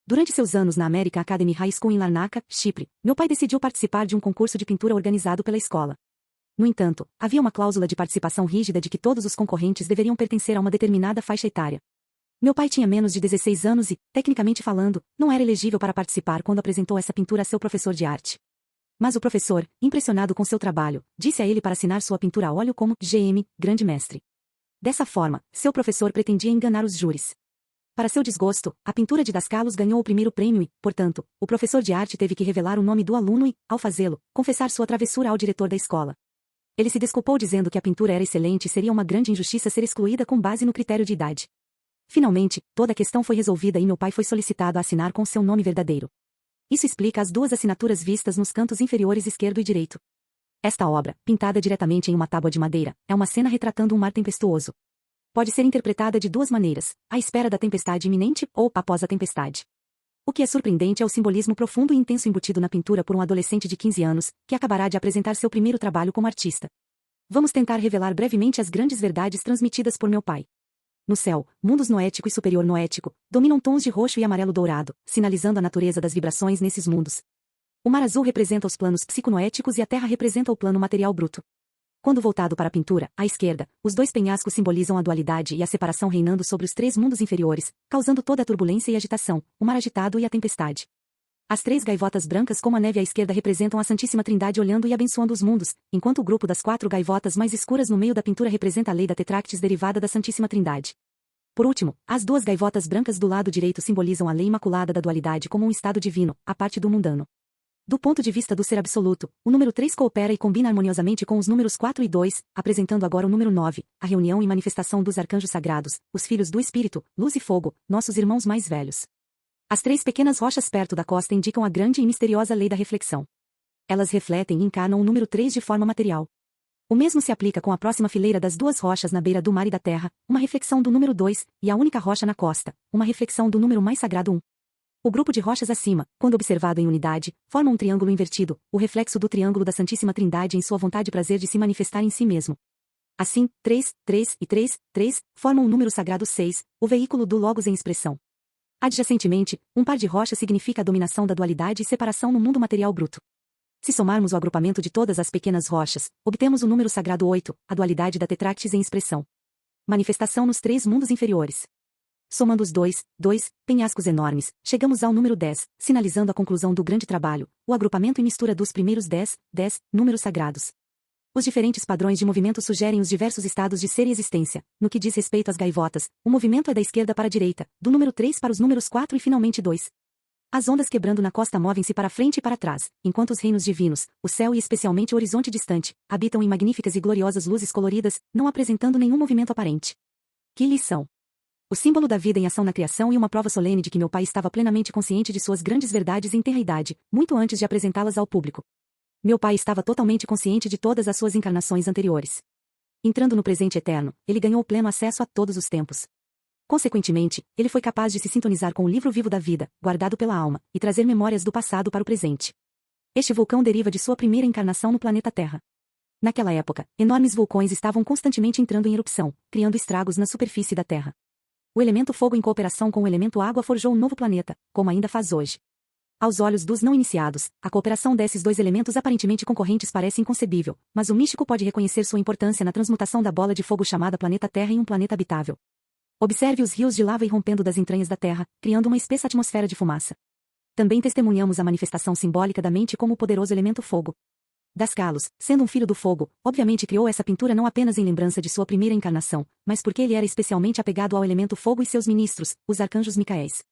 Durante seus anos na American Academy High School em Larnaca, Chipre, meu pai decidiu participar de um concurso de pintura organizado pela escola. No entanto, havia uma cláusula de participação rígida de que todos os concorrentes deveriam pertencer a uma determinada faixa etária. Meu pai tinha menos de 16 anos e, tecnicamente falando, não era elegível para participar quando apresentou essa pintura a seu professor de arte. Mas o professor, impressionado com seu trabalho, disse a ele para assinar sua pintura a óleo como GM, Grande Mestre. Dessa forma, seu professor pretendia enganar os júris. Para seu desgosto, a pintura de Dascalos ganhou o primeiro prêmio e, portanto, o professor de arte teve que revelar o nome do aluno e, ao fazê-lo, confessar sua travessura ao diretor da escola. Ele se desculpou dizendo que a pintura era excelente e seria uma grande injustiça ser excluída com base no critério de idade. Finalmente, toda a questão foi resolvida e meu pai foi solicitado a assinar com seu nome verdadeiro. Isso explica as duas assinaturas vistas nos cantos inferiores esquerdo e direito. Esta obra, pintada diretamente em uma tábua de madeira, é uma cena retratando um mar tempestuoso. Pode ser interpretada de duas maneiras, à espera da tempestade iminente ou após a tempestade. O que é surpreendente é o simbolismo profundo e intenso embutido na pintura por um adolescente de 15 anos, que acabará de apresentar seu primeiro trabalho como artista. Vamos tentar revelar brevemente as grandes verdades transmitidas por meu pai. No céu, mundos noético e superior noético, dominam tons de roxo e amarelo dourado, sinalizando a natureza das vibrações nesses mundos. O mar azul representa os planos psiconoéticos e a terra representa o plano material bruto. Quando voltado para a pintura, à esquerda, os dois penhascos simbolizam a dualidade e a separação reinando sobre os três mundos inferiores, causando toda a turbulência e agitação, o mar agitado e a tempestade. As três gaivotas brancas como a neve à esquerda representam a Santíssima Trindade olhando e abençoando os mundos, enquanto o grupo das quatro gaivotas mais escuras no meio da pintura representa a lei da Tetráctis derivada da Santíssima Trindade. Por último, as duas gaivotas brancas do lado direito simbolizam a lei imaculada da dualidade como um estado divino, a parte do mundano. Do ponto de vista do ser absoluto, o número 3 coopera e combina harmoniosamente com os números 4 e 2, apresentando agora o número 9, a reunião e manifestação dos arcanjos sagrados, os filhos do Espírito, luz e fogo, nossos irmãos mais velhos. As três pequenas rochas perto da costa indicam a grande e misteriosa lei da reflexão. Elas refletem e encarnam o número 3 de forma material. O mesmo se aplica com a próxima fileira das duas rochas na beira do mar e da terra, uma reflexão do número 2, e a única rocha na costa, uma reflexão do número mais sagrado 1. O grupo de rochas acima, quando observado em unidade, forma um triângulo invertido, o reflexo do triângulo da Santíssima Trindade em sua vontade e prazer de se manifestar em si mesmo. Assim, 3, 3 e 3, 3, formam o número sagrado 6, o veículo do Logos em expressão. Adjacentemente, um par de rochas significa a dominação da dualidade e separação no mundo material bruto. Se somarmos o agrupamento de todas as pequenas rochas, obtemos o número sagrado 8, a dualidade da Tetráctis em expressão. Manifestação nos três mundos inferiores. Somando os dois penhascos enormes, chegamos ao número 10, sinalizando a conclusão do grande trabalho, o agrupamento e mistura dos primeiros 10 números sagrados. Os diferentes padrões de movimento sugerem os diversos estados de ser e existência. No que diz respeito às gaivotas, o movimento é da esquerda para a direita, do número 3 para os números 4 e finalmente 2. As ondas quebrando na costa movem-se para frente e para trás, enquanto os reinos divinos, o céu e especialmente o horizonte distante, habitam em magníficas e gloriosas luzes coloridas, não apresentando nenhum movimento aparente. Que lição! O símbolo da vida em ação na criação e uma prova solene de que meu pai estava plenamente consciente de suas grandes verdades em tenra idade, muito antes de apresentá-las ao público. Meu pai estava totalmente consciente de todas as suas encarnações anteriores. Entrando no presente eterno, ele ganhou pleno acesso a todos os tempos. Consequentemente, ele foi capaz de se sintonizar com o livro vivo da vida, guardado pela alma, e trazer memórias do passado para o presente. Este vulcão deriva de sua primeira encarnação no planeta Terra. Naquela época, enormes vulcões estavam constantemente entrando em erupção, criando estragos na superfície da Terra. O elemento fogo em cooperação com o elemento água forjou um novo planeta, como ainda faz hoje. Aos olhos dos não iniciados, a cooperação desses dois elementos aparentemente concorrentes parece inconcebível, mas o místico pode reconhecer sua importância na transmutação da bola de fogo chamada planeta Terra em um planeta habitável. Observe os rios de lava irrompendo das entranhas da Terra, criando uma espessa atmosfera de fumaça. Também testemunhamos a manifestação simbólica da mente como o poderoso elemento fogo. Dascalos, sendo um filho do fogo, obviamente criou essa pintura não apenas em lembrança de sua primeira encarnação, mas porque ele era especialmente apegado ao elemento fogo e seus ministros, os arcanjos Micaéis.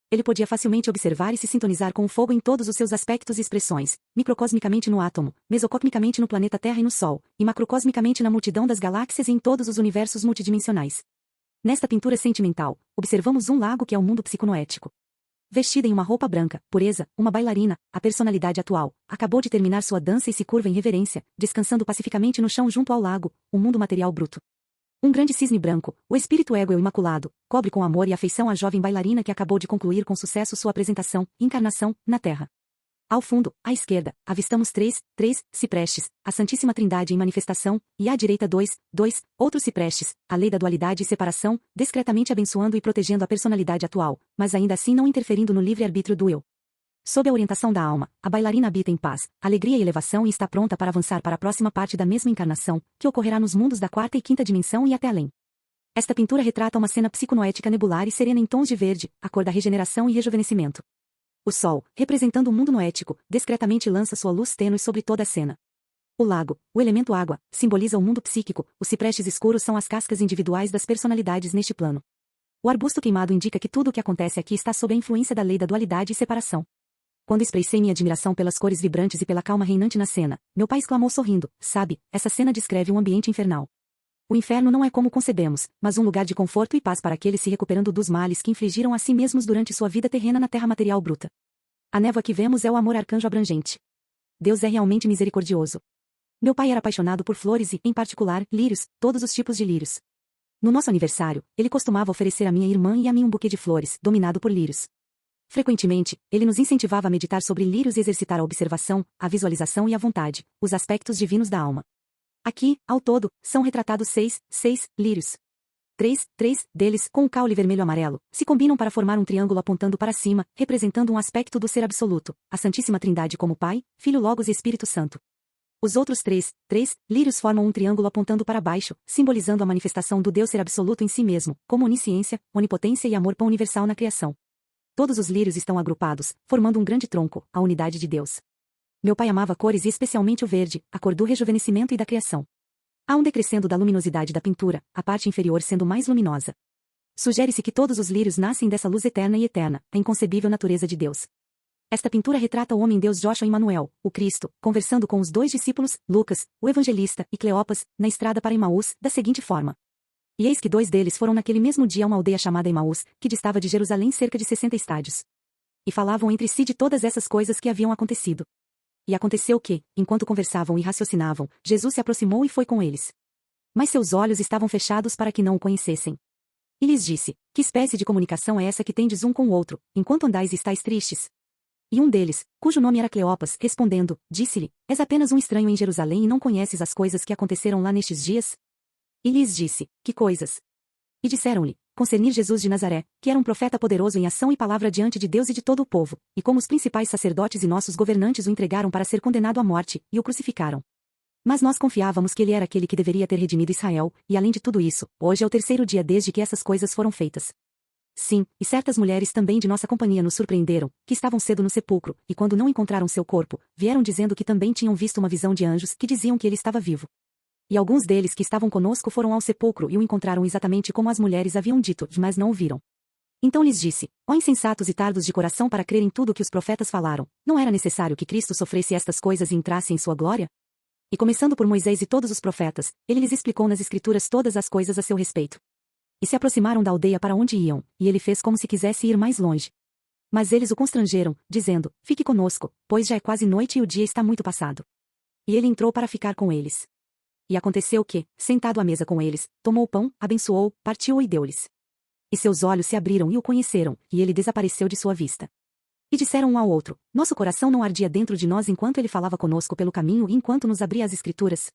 Ele podia facilmente observar e se sintonizar com o fogo em todos os seus aspectos e expressões, microcosmicamente no átomo, mesocosmicamente no planeta Terra e no Sol, e macrocosmicamente na multidão das galáxias e em todos os universos multidimensionais. Nesta pintura sentimental, observamos um lago que é o mundo psiconoético. Vestida em uma roupa branca, pureza, uma bailarina, a personalidade atual, acabou de terminar sua dança e se curva em reverência, descansando pacificamente no chão junto ao lago, o mundo material bruto. Um grande cisne branco, o espírito égoo imaculado, cobre com amor e afeição a jovem bailarina que acabou de concluir com sucesso sua apresentação, encarnação, na Terra. Ao fundo, à esquerda, avistamos três ciprestes, a Santíssima Trindade em manifestação, e à direita dois outros ciprestes, a lei da dualidade e separação, discretamente abençoando e protegendo a personalidade atual, mas ainda assim não interferindo no livre-arbítrio do eu. Sob a orientação da alma, a bailarina habita em paz, alegria e elevação e está pronta para avançar para a próxima parte da mesma encarnação, que ocorrerá nos mundos da quarta e quinta dimensão e até além. Esta pintura retrata uma cena psiconoética nebular e serena em tons de verde, a cor da regeneração e rejuvenescimento. O sol, representando o mundo noético, discretamente lança sua luz tênue sobre toda a cena. O lago, o elemento água, simboliza o mundo psíquico, os ciprestes escuros são as cascas individuais das personalidades neste plano. O arbusto queimado indica que tudo o que acontece aqui está sob a influência da lei da dualidade e separação. Quando expressei minha admiração pelas cores vibrantes e pela calma reinante na cena, meu pai exclamou sorrindo, sabe, essa cena descreve um ambiente infernal. O inferno não é como concebemos, mas um lugar de conforto e paz para aqueles se recuperando dos males que infligiram a si mesmos durante sua vida terrena na terra material bruta. A névoa que vemos é o amor arcanjo abrangente. Deus é realmente misericordioso. Meu pai era apaixonado por flores e, em particular, lírios, todos os tipos de lírios. No nosso aniversário, ele costumava oferecer a minha irmã e a mim um buquê de flores, dominado por lírios. Frequentemente, ele nos incentivava a meditar sobre lírios e exercitar a observação, a visualização e a vontade, os aspectos divinos da alma. Aqui, ao todo, são retratados seis lírios. Três deles, com o caule vermelho-amarelo, se combinam para formar um triângulo apontando para cima, representando um aspecto do ser absoluto, a Santíssima Trindade como Pai, Filho Logos e Espírito Santo. Os outros três lírios formam um triângulo apontando para baixo, simbolizando a manifestação do Deus ser absoluto em si mesmo, como onisciência, onipotência e amor pão-universal na criação. Todos os lírios estão agrupados, formando um grande tronco, a unidade de Deus. Meu pai amava cores e especialmente o verde, a cor do rejuvenescimento e da criação. Há um decrescendo da luminosidade da pintura, a parte inferior sendo mais luminosa. Sugere-se que todos os lírios nascem dessa luz eterna e eterna, a inconcebível natureza de Deus. Esta pintura retrata o homem-deus Joshua Emanuel, o Cristo, conversando com os dois discípulos, Lucas, o evangelista, e Cleopas, na estrada para Emaús, da seguinte forma. E eis que dois deles foram naquele mesmo dia a uma aldeia chamada Emaús, que distava de Jerusalém cerca de 60 estádios. E falavam entre si de todas essas coisas que haviam acontecido. E aconteceu que, enquanto conversavam e raciocinavam, Jesus se aproximou e foi com eles. Mas seus olhos estavam fechados para que não o conhecessem. E lhes disse, que espécie de comunicação é essa que tendes um com o outro, enquanto andais e estáis tristes? E um deles, cujo nome era Cleopas, respondendo, disse-lhe, és apenas um estranho em Jerusalém e não conheces as coisas que aconteceram lá nestes dias? E lhes disse, que coisas? E disseram-lhe, concernir Jesus de Nazaré, que era um profeta poderoso em ação e palavra diante de Deus e de todo o povo, e como os principais sacerdotes e nossos governantes o entregaram para ser condenado à morte, e o crucificaram. Mas nós confiávamos que ele era aquele que deveria ter redimido Israel, e além de tudo isso, hoje é o terceiro dia desde que essas coisas foram feitas. Sim, e certas mulheres também de nossa companhia nos surpreenderam, que estavam cedo no sepulcro, e quando não encontraram seu corpo, vieram dizendo que também tinham visto uma visão de anjos que diziam que ele estava vivo. E alguns deles que estavam conosco foram ao sepulcro e o encontraram exatamente como as mulheres haviam dito, mas não o viram. Então lhes disse, ó insensatos e tardos de coração para crer em tudo o que os profetas falaram, não era necessário que Cristo sofresse estas coisas e entrasse em sua glória? E começando por Moisés e todos os profetas, ele lhes explicou nas escrituras todas as coisas a seu respeito. E se aproximaram da aldeia para onde iam, e ele fez como se quisesse ir mais longe. Mas eles o constrangeram, dizendo, fique conosco, pois já é quase noite e o dia está muito passado. E ele entrou para ficar com eles. E aconteceu que, sentado à mesa com eles, tomou o pão, abençoou, partiu-o e deu-lhes. E seus olhos se abriram e o conheceram, e ele desapareceu de sua vista. E disseram um ao outro, nosso coração não ardia dentro de nós enquanto ele falava conosco pelo caminho e enquanto nos abria as escrituras.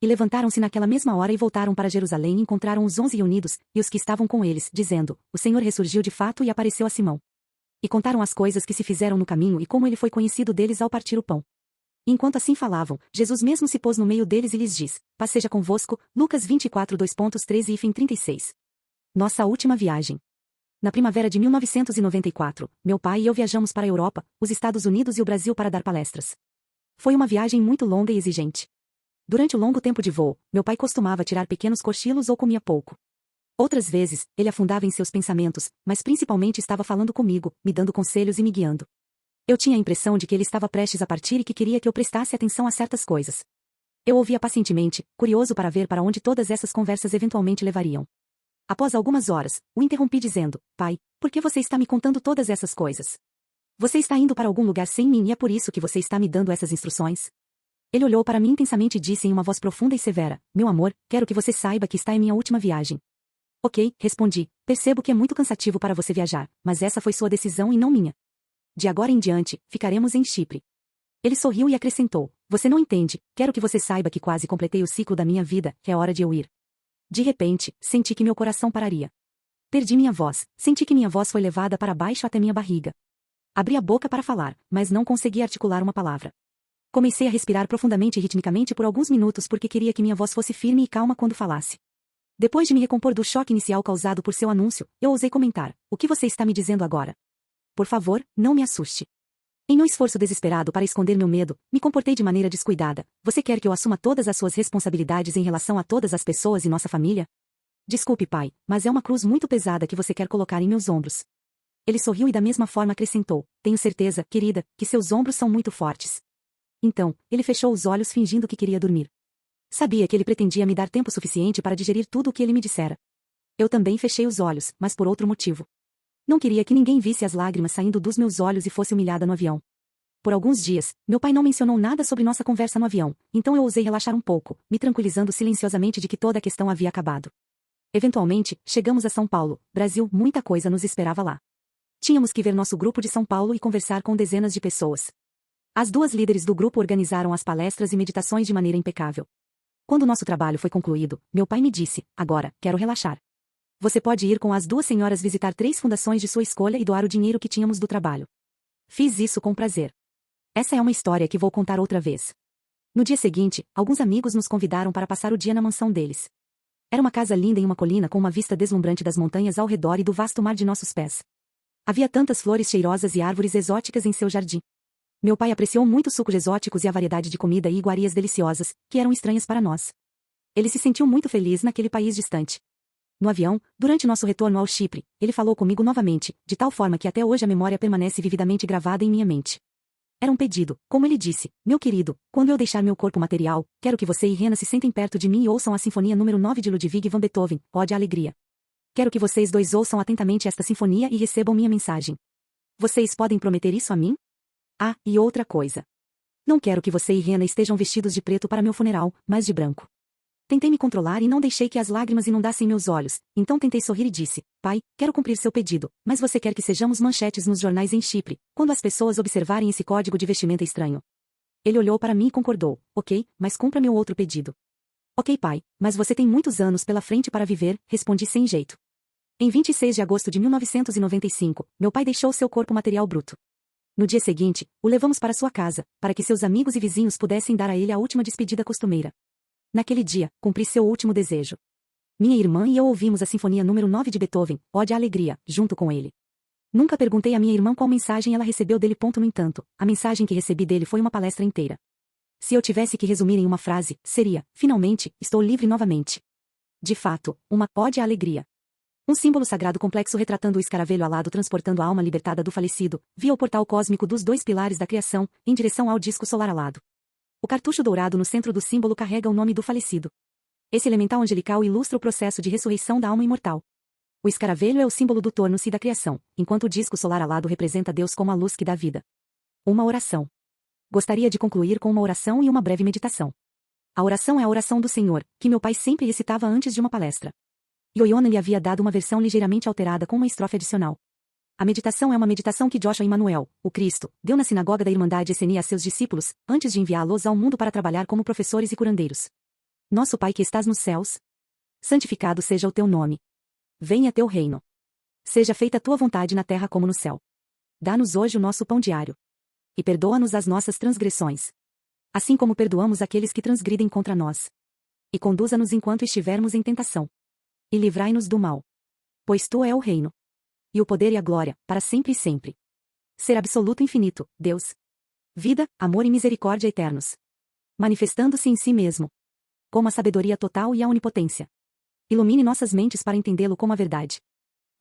E levantaram-se naquela mesma hora e voltaram para Jerusalém e encontraram os 11 reunidos, e os que estavam com eles, dizendo, o Senhor ressurgiu de fato e apareceu a Simão. E contaram as coisas que se fizeram no caminho e como ele foi conhecido deles ao partir o pão. E enquanto assim falavam, Jesus mesmo se pôs no meio deles e lhes diz, paz seja convosco, Lucas 24 2.13 e 36. Nossa última viagem. Na primavera de 1994, meu pai e eu viajamos para a Europa, os Estados Unidos e o Brasil para dar palestras. Foi uma viagem muito longa e exigente. Durante o longo tempo de voo, meu pai costumava tirar pequenos cochilos ou comia pouco. Outras vezes, ele afundava em seus pensamentos, mas principalmente estava falando comigo, me dando conselhos e me guiando. Eu tinha a impressão de que ele estava prestes a partir e que queria que eu prestasse atenção a certas coisas. Eu ouvia pacientemente, curioso para ver para onde todas essas conversas eventualmente levariam. Após algumas horas, o interrompi dizendo, pai, por que você está me contando todas essas coisas? Você está indo para algum lugar sem mim e é por isso que você está me dando essas instruções? Ele olhou para mim intensamente e disse em uma voz profunda e severa, meu amor, quero que você saiba que está em minha última viagem. Ok, respondi, percebo que é muito cansativo para você viajar, mas essa foi sua decisão e não minha. De agora em diante, ficaremos em Chipre. Ele sorriu e acrescentou: Você não entende, quero que você saiba que quase completei o ciclo da minha vida, é hora de eu ir. De repente, senti que meu coração pararia. Perdi minha voz, senti que minha voz foi levada para baixo até minha barriga. Abri a boca para falar, mas não consegui articular uma palavra. Comecei a respirar profundamente e ritmicamente por alguns minutos porque queria que minha voz fosse firme e calma quando falasse. Depois de me recompor do choque inicial causado por seu anúncio, eu ousei comentar: O que você está me dizendo agora? Por favor, não me assuste. Em meu esforço desesperado para esconder meu medo, me comportei de maneira descuidada. Você quer que eu assuma todas as suas responsabilidades em relação a todas as pessoas e nossa família? Desculpe, pai, mas é uma cruz muito pesada que você quer colocar em meus ombros. Ele sorriu e da mesma forma acrescentou: Tenho certeza, querida, que seus ombros são muito fortes. Então, ele fechou os olhos fingindo que queria dormir. Sabia que ele pretendia me dar tempo suficiente para digerir tudo o que ele me dissera. Eu também fechei os olhos, mas por outro motivo. Não queria que ninguém visse as lágrimas saindo dos meus olhos e fosse humilhada no avião. Por alguns dias, meu pai não mencionou nada sobre nossa conversa no avião, então eu ousei relaxar um pouco, me tranquilizando silenciosamente de que toda a questão havia acabado. Eventualmente, chegamos a São Paulo, Brasil, muita coisa nos esperava lá. Tínhamos que ver nosso grupo de São Paulo e conversar com dezenas de pessoas. As duas líderes do grupo organizaram as palestras e meditações de maneira impecável. Quando nosso trabalho foi concluído, meu pai me disse: Agora, quero relaxar. Você pode ir com as duas senhoras visitar 3 fundações de sua escolha e doar o dinheiro que tínhamos do trabalho. Fiz isso com prazer. Essa é uma história que vou contar outra vez. No dia seguinte, alguns amigos nos convidaram para passar o dia na mansão deles. Era uma casa linda em uma colina com uma vista deslumbrante das montanhas ao redor e do vasto mar de nossos pés. Havia tantas flores cheirosas e árvores exóticas em seu jardim. Meu pai apreciou muito sucos exóticos e a variedade de comida e iguarias deliciosas, que eram estranhas para nós. Ele se sentiu muito feliz naquele país distante. No avião, durante nosso retorno ao Chipre, ele falou comigo novamente, de tal forma que até hoje a memória permanece vividamente gravada em minha mente. Era um pedido, como ele disse: Meu querido, quando eu deixar meu corpo material, quero que você e Rena se sentem perto de mim e ouçam a Sinfonia número 9 de Ludwig van Beethoven, Ode à Alegria. Quero que vocês dois ouçam atentamente esta sinfonia e recebam minha mensagem. Vocês podem prometer isso a mim? Ah, e outra coisa. Não quero que você e Rena estejam vestidos de preto para meu funeral, mas de branco. Tentei me controlar e não deixei que as lágrimas inundassem meus olhos, então tentei sorrir e disse: Pai, quero cumprir seu pedido, mas você quer que sejamos manchetes nos jornais em Chipre, quando as pessoas observarem esse código de vestimenta estranho. Ele olhou para mim e concordou: Ok, mas cumpra meu outro pedido. Ok, pai, mas você tem muitos anos pela frente para viver, respondi sem jeito. Em 26 de agosto de 1995, meu pai deixou seu corpo material bruto. No dia seguinte, o levamos para sua casa, para que seus amigos e vizinhos pudessem dar a ele a última despedida costumeira. Naquele dia, cumpri seu último desejo. Minha irmã e eu ouvimos a Sinfonia número 9 de Beethoven, Ode à Alegria, junto com ele. Nunca perguntei à minha irmã qual mensagem ela recebeu dele. No entanto, a mensagem que recebi dele foi uma palestra inteira. Se eu tivesse que resumir em uma frase, seria: finalmente, estou livre novamente. De fato, uma Ode à Alegria. Um símbolo sagrado complexo retratando o escaravelho alado transportando a alma libertada do falecido, via o portal cósmico dos 2 pilares da criação, em direção ao disco solar alado. O cartucho dourado no centro do símbolo carrega o nome do falecido. Esse elemental angelical ilustra o processo de ressurreição da alma imortal. O escaravelho é o símbolo do torno-se da criação, enquanto o disco solar alado representa Deus como a luz que dá vida. Uma oração. Gostaria de concluir com uma oração e uma breve meditação. A oração é a oração do Senhor, que meu pai sempre recitava antes de uma palestra. Yoyona lhe havia dado uma versão ligeiramente alterada com uma estrofe adicional. A meditação é uma meditação que Joshua Emanuel, o Cristo, deu na sinagoga da Irmandade Essenia a seus discípulos, antes de enviá-los ao mundo para trabalhar como professores e curandeiros. Nosso Pai que estás nos céus, santificado seja o teu nome. Venha teu reino. Seja feita a tua vontade na terra como no céu. Dá-nos hoje o nosso pão diário. E perdoa-nos as nossas transgressões. Assim como perdoamos aqueles que transgridem contra nós. E conduza-nos enquanto estivermos em tentação. E livrai-nos do mal. Pois tu é o reino. E o poder e a glória, para sempre e sempre. Ser absoluto e infinito, Deus. Vida, amor e misericórdia eternos. Manifestando-se em si mesmo. Como a sabedoria total e a onipotência. Ilumine nossas mentes para entendê-lo como a verdade.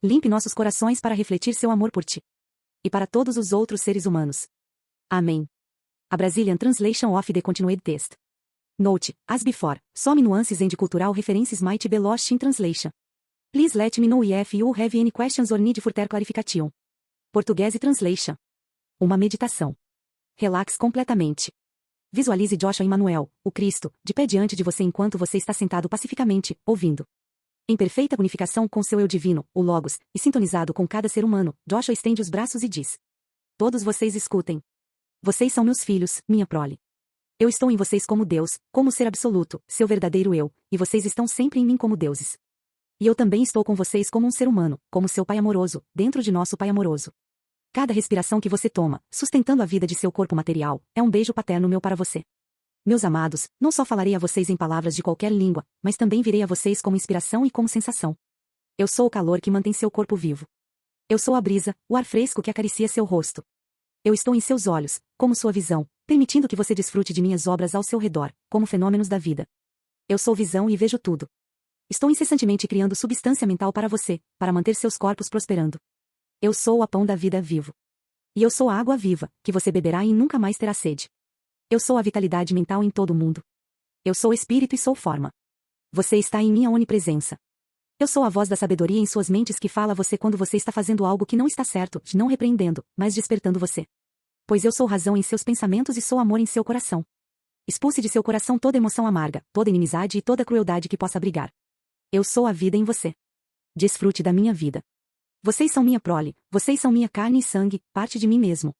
Limpe nossos corações para refletir seu amor por ti. E para todos os outros seres humanos. Amém. A Brazilian Translation of the Continued Text. Note, as before, some nuances and cultural references might be lost in translation. Please let me know if you have any questions or need further clarification. Português e Translation. Uma meditação. Relaxe completamente. Visualize Joshua Emanuel, o Cristo, de pé diante de você enquanto você está sentado pacificamente, ouvindo. Em perfeita unificação com seu eu divino, o Logos, e sintonizado com cada ser humano, Joshua estende os braços e diz: Todos vocês escutem. Vocês são meus filhos, minha prole. Eu estou em vocês como Deus, como ser absoluto, seu verdadeiro eu, e vocês estão sempre em mim como deuses. E eu também estou com vocês como um ser humano, como seu pai amoroso, dentro de nosso pai amoroso. Cada respiração que você toma, sustentando a vida de seu corpo material, é um beijo paterno meu para você. Meus amados, não só falarei a vocês em palavras de qualquer língua, mas também virei a vocês como inspiração e como sensação. Eu sou o calor que mantém seu corpo vivo. Eu sou a brisa, o ar fresco que acaricia seu rosto. Eu estou em seus olhos, como sua visão, permitindo que você desfrute de minhas obras ao seu redor, como fenômenos da vida. Eu sou visão e vejo tudo. Estou incessantemente criando substância mental para você, para manter seus corpos prosperando. Eu sou o pão da vida vivo. E eu sou a água viva, que você beberá e nunca mais terá sede. Eu sou a vitalidade mental em todo o mundo. Eu sou espírito e sou forma. Você está em minha onipresença. Eu sou a voz da sabedoria em suas mentes que fala a você quando você está fazendo algo que não está certo, não repreendendo, mas despertando você. Pois eu sou razão em seus pensamentos e sou amor em seu coração. Expulse de seu coração toda emoção amarga, toda inimizade e toda crueldade que possa abrigar. Eu sou a vida em você. Desfrute da minha vida. Vocês são minha prole, vocês são minha carne e sangue, parte de mim mesmo.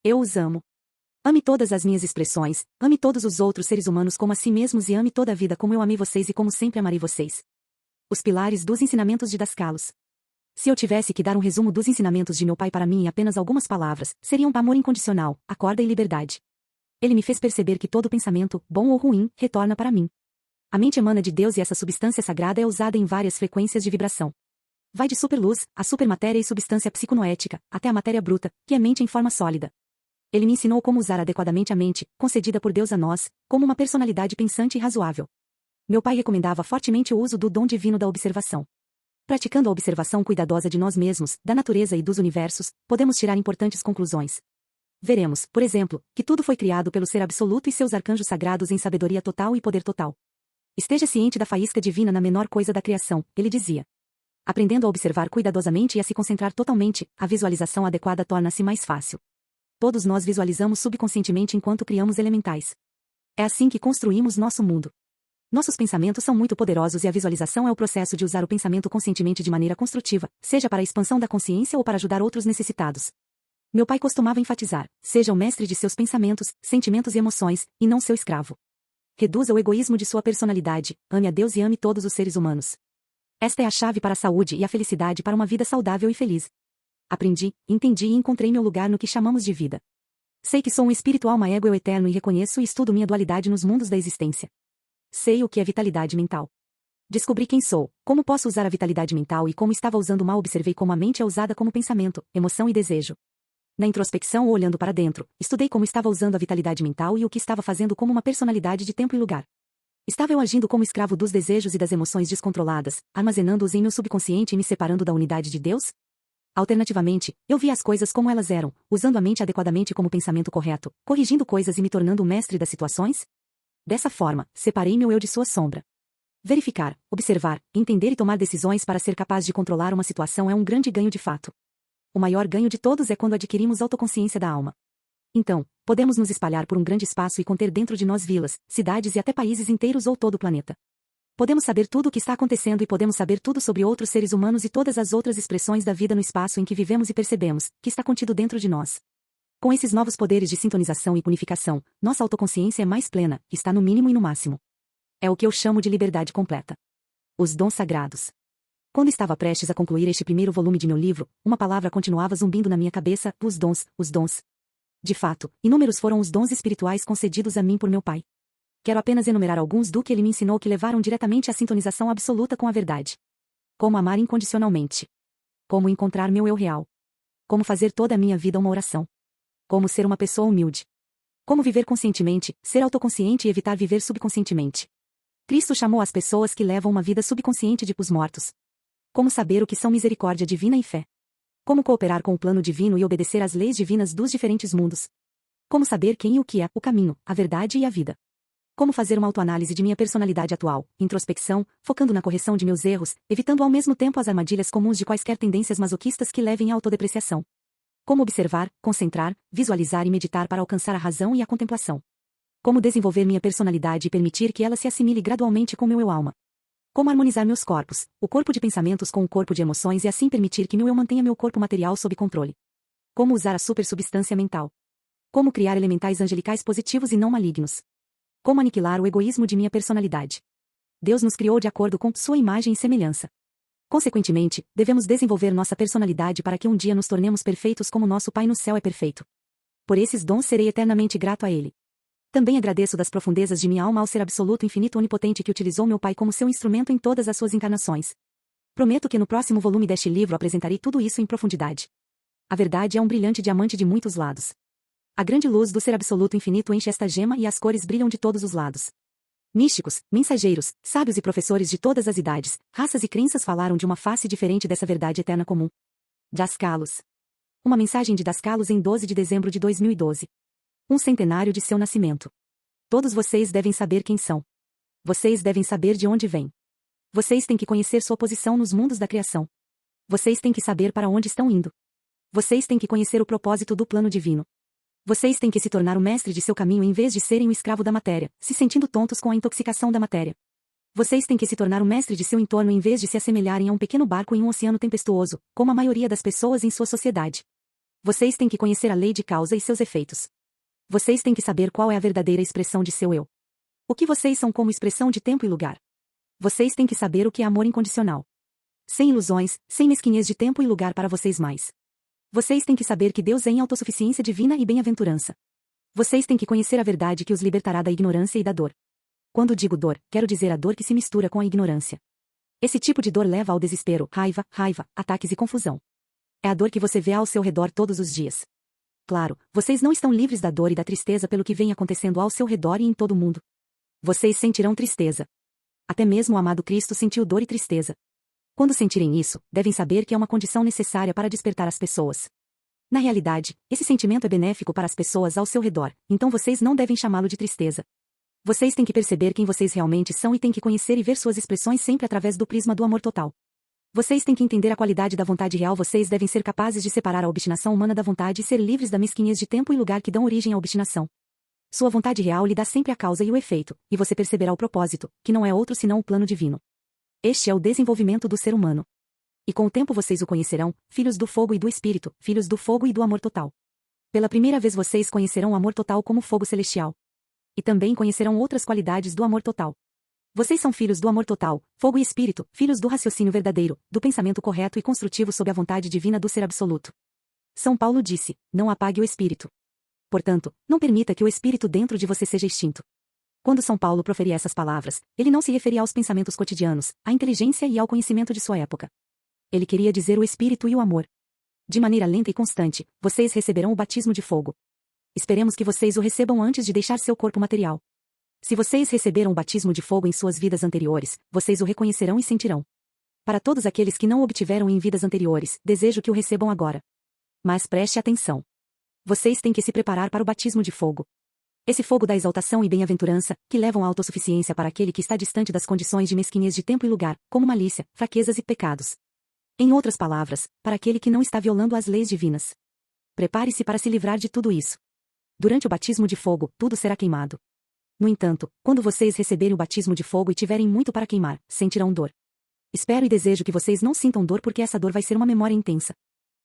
Eu os amo. Ame todas as minhas expressões, ame todos os outros seres humanos como a si mesmos e ame toda a vida como eu amei vocês e como sempre amarei vocês. Os pilares dos ensinamentos de Dascalos. Se eu tivesse que dar um resumo dos ensinamentos de meu pai para mim em apenas algumas palavras, seriam amor incondicional, acorda e liberdade. Ele me fez perceber que todo pensamento, bom ou ruim, retorna para mim. A mente emana de Deus e essa substância sagrada é usada em várias frequências de vibração. Vai de superluz, a supermatéria e substância psiconoética, até a matéria bruta, que é mente em forma sólida. Ele me ensinou como usar adequadamente a mente, concedida por Deus a nós, como uma personalidade pensante e razoável. Meu pai recomendava fortemente o uso do dom divino da observação. Praticando a observação cuidadosa de nós mesmos, da natureza e dos universos, podemos tirar importantes conclusões. Veremos, por exemplo, que tudo foi criado pelo Ser Absoluto e seus arcanjos sagrados em sabedoria total e poder total. Esteja ciente da faísca divina na menor coisa da criação, ele dizia. Aprendendo a observar cuidadosamente e a se concentrar totalmente, a visualização adequada torna-se mais fácil. Todos nós visualizamos subconscientemente enquanto criamos elementais. É assim que construímos nosso mundo. Nossos pensamentos são muito poderosos e a visualização é o processo de usar o pensamento conscientemente de maneira construtiva, seja para a expansão da consciência ou para ajudar outros necessitados. Meu pai costumava enfatizar: seja o mestre de seus pensamentos, sentimentos e emoções, e não seu escravo. Reduza o egoísmo de sua personalidade, ame a Deus e ame todos os seres humanos. Esta é a chave para a saúde e a felicidade para uma vida saudável e feliz. Aprendi, entendi e encontrei meu lugar no que chamamos de vida. Sei que sou um espírito alma ego eu eterno e reconheço e estudo minha dualidade nos mundos da existência. Sei o que é vitalidade mental. Descobri quem sou, como posso usar a vitalidade mental e como estava usando mal observei como a mente é usada como pensamento, emoção e desejo. Na introspecção ou olhando para dentro, estudei como estava usando a vitalidade mental e o que estava fazendo como uma personalidade de tempo e lugar. Estava eu agindo como escravo dos desejos e das emoções descontroladas, armazenando-os em meu subconsciente e me separando da unidade de Deus? Alternativamente, eu via as coisas como elas eram, usando a mente adequadamente como pensamento correto, corrigindo coisas e me tornando o mestre das situações? Dessa forma, separei meu eu de sua sombra. Verificar, observar, entender e tomar decisões para ser capaz de controlar uma situação é um grande ganho de fato. O maior ganho de todos é quando adquirimos autoconsciência da alma. Então, podemos nos espalhar por um grande espaço e conter dentro de nós vilas, cidades e até países inteiros ou todo o planeta. Podemos saber tudo o que está acontecendo e podemos saber tudo sobre outros seres humanos e todas as outras expressões da vida no espaço em que vivemos e percebemos, que está contido dentro de nós. Com esses novos poderes de sintonização e purificação, nossa autoconsciência é mais plena, está no mínimo e no máximo. É o que eu chamo de liberdade completa. Os dons sagrados. Quando estava prestes a concluir este primeiro volume de meu livro, uma palavra continuava zumbindo na minha cabeça: os dons, os dons. De fato, inúmeros foram os dons espirituais concedidos a mim por meu pai. Quero apenas enumerar alguns do que ele me ensinou que levaram diretamente à sintonização absoluta com a verdade. Como amar incondicionalmente. Como encontrar meu eu real. Como fazer toda a minha vida uma oração. Como ser uma pessoa humilde. Como viver conscientemente, ser autoconsciente e evitar viver subconscientemente. Cristo chamou as pessoas que levam uma vida subconsciente de pós-mortos. Como saber o que são misericórdia divina e fé. Como cooperar com o plano divino e obedecer às leis divinas dos diferentes mundos. Como saber quem e o que é, o caminho, a verdade e a vida. Como fazer uma autoanálise de minha personalidade atual, introspecção, focando na correção de meus erros, evitando ao mesmo tempo as armadilhas comuns de quaisquer tendências masoquistas que levem à autodepreciação. Como observar, concentrar, visualizar e meditar para alcançar a razão e a contemplação. Como desenvolver minha personalidade e permitir que ela se assimile gradualmente com meu eu-alma. Como harmonizar meus corpos, o corpo de pensamentos com o corpo de emoções e assim permitir que meu eu mantenha meu corpo material sob controle. Como usar a supersubstância mental. Como criar elementais angelicais positivos e não malignos. Como aniquilar o egoísmo de minha personalidade. Deus nos criou de acordo com sua imagem e semelhança. Consequentemente, devemos desenvolver nossa personalidade para que um dia nos tornemos perfeitos como nosso Pai no céu é perfeito. Por esses dons serei eternamente grato a Ele. Também agradeço das profundezas de minha alma ao ser absoluto infinito onipotente que utilizou meu Pai como seu instrumento em todas as suas encarnações. Prometo que no próximo volume deste livro apresentarei tudo isso em profundidade. A verdade é um brilhante diamante de muitos lados. A grande luz do ser absoluto infinito enche esta gema e as cores brilham de todos os lados. Místicos, mensageiros, sábios e professores de todas as idades, raças e crenças falaram de uma face diferente dessa verdade eterna comum. Dascalos. Uma mensagem de Dascalos em 12 de dezembro de 2012. Um centenário de seu nascimento. Todos vocês devem saber quem são. Vocês devem saber de onde vêm. Vocês têm que conhecer sua posição nos mundos da criação. Vocês têm que saber para onde estão indo. Vocês têm que conhecer o propósito do plano divino. Vocês têm que se tornar o mestre de seu caminho em vez de serem o escravo da matéria, se sentindo tontos com a intoxicação da matéria. Vocês têm que se tornar o mestre de seu entorno em vez de se assemelharem a um pequeno barco em um oceano tempestuoso, como a maioria das pessoas em sua sociedade. Vocês têm que conhecer a lei de causa e seus efeitos. Vocês têm que saber qual é a verdadeira expressão de seu eu. O que vocês são como expressão de tempo e lugar. Vocês têm que saber o que é amor incondicional. Sem ilusões, sem mesquinhez de tempo e lugar para vocês mais. Vocês têm que saber que Deus é em autossuficiência divina e bem-aventurança. Vocês têm que conhecer a verdade que os libertará da ignorância e da dor. Quando digo dor, quero dizer a dor que se mistura com a ignorância. Esse tipo de dor leva ao desespero, raiva, ataques e confusão. É a dor que você vê ao seu redor todos os dias. Claro, vocês não estão livres da dor e da tristeza pelo que vem acontecendo ao seu redor e em todo o mundo. Vocês sentirão tristeza. Até mesmo o amado Cristo sentiu dor e tristeza. Quando sentirem isso, devem saber que é uma condição necessária para despertar as pessoas. Na realidade, esse sentimento é benéfico para as pessoas ao seu redor, então vocês não devem chamá-lo de tristeza. Vocês têm que perceber quem vocês realmente são e têm que conhecer e ver suas expressões sempre através do prisma do amor total. Vocês têm que entender a qualidade da vontade real. Vocês devem ser capazes de separar a obstinação humana da vontade e ser livres da mesquinhez de tempo e lugar que dão origem à obstinação. Sua vontade real lhe dá sempre a causa e o efeito, e você perceberá o propósito, que não é outro senão o plano divino. Este é o desenvolvimento do ser humano. E com o tempo vocês o conhecerão, filhos do fogo e do espírito, filhos do fogo e do amor total. Pela primeira vez vocês conhecerão o amor total como fogo celestial. E também conhecerão outras qualidades do amor total. Vocês são filhos do amor total, fogo e espírito, filhos do raciocínio verdadeiro, do pensamento correto e construtivo sob a vontade divina do ser absoluto. São Paulo disse, não apague o espírito. Portanto, não permita que o espírito dentro de você seja extinto. Quando São Paulo proferia essas palavras, ele não se referia aos pensamentos cotidianos, à inteligência e ao conhecimento de sua época. Ele queria dizer o espírito e o amor. De maneira lenta e constante, vocês receberão o batismo de fogo. Esperemos que vocês o recebam antes de deixar seu corpo material. Se vocês receberam o batismo de fogo em suas vidas anteriores, vocês o reconhecerão e sentirão. Para todos aqueles que não o obtiveram em vidas anteriores, desejo que o recebam agora. Mas preste atenção. Vocês têm que se preparar para o batismo de fogo. Esse fogo da exaltação e bem-aventurança, que levam à autossuficiência para aquele que está distante das condições de mesquinhez de tempo e lugar, como malícia, fraquezas e pecados. Em outras palavras, para aquele que não está violando as leis divinas. Prepare-se para se livrar de tudo isso. Durante o batismo de fogo, tudo será queimado. No entanto, quando vocês receberem o batismo de fogo e tiverem muito para queimar, sentirão dor. Espero e desejo que vocês não sintam dor porque essa dor vai ser uma memória intensa.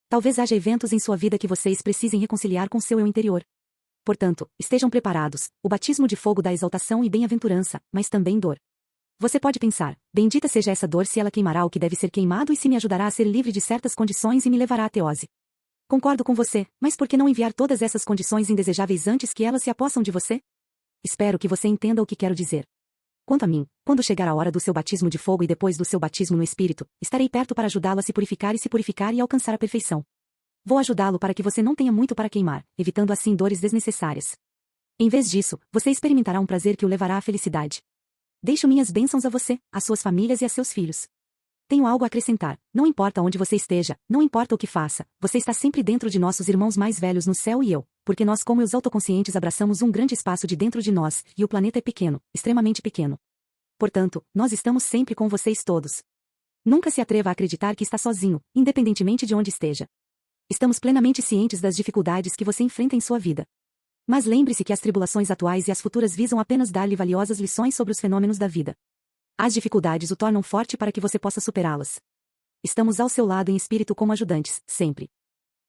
Talvez haja eventos em sua vida que vocês precisem reconciliar com seu eu interior. Portanto, estejam preparados, o batismo de fogo da exaltação e bem-aventurança, mas também dor. Você pode pensar, bendita seja essa dor se ela queimará o que deve ser queimado e se me ajudará a ser livre de certas condições e me levará à teose. Concordo com você, mas por que não enviar todas essas condições indesejáveis antes que elas se apossam de você? Espero que você entenda o que quero dizer. Quanto a mim, quando chegar a hora do seu batismo de fogo e depois do seu batismo no Espírito, estarei perto para ajudá-lo a se purificar e alcançar a perfeição. Vou ajudá-lo para que você não tenha muito para queimar, evitando assim dores desnecessárias. Em vez disso, você experimentará um prazer que o levará à felicidade. Deixo minhas bênçãos a você, às suas famílias e a seus filhos. Tenho algo a acrescentar, não importa onde você esteja, não importa o que faça, você está sempre dentro de nossos irmãos mais velhos no céu e eu, porque nós como os autoconscientes abraçamos um grande espaço de dentro de nós, e o planeta é pequeno, extremamente pequeno. Portanto, nós estamos sempre com vocês todos. Nunca se atreva a acreditar que está sozinho, independentemente de onde esteja. Estamos plenamente cientes das dificuldades que você enfrenta em sua vida. Mas lembre-se que as tribulações atuais e as futuras visam apenas dar-lhe valiosas lições sobre os fenômenos da vida. As dificuldades o tornam forte para que você possa superá-las. Estamos ao seu lado em espírito como ajudantes, sempre.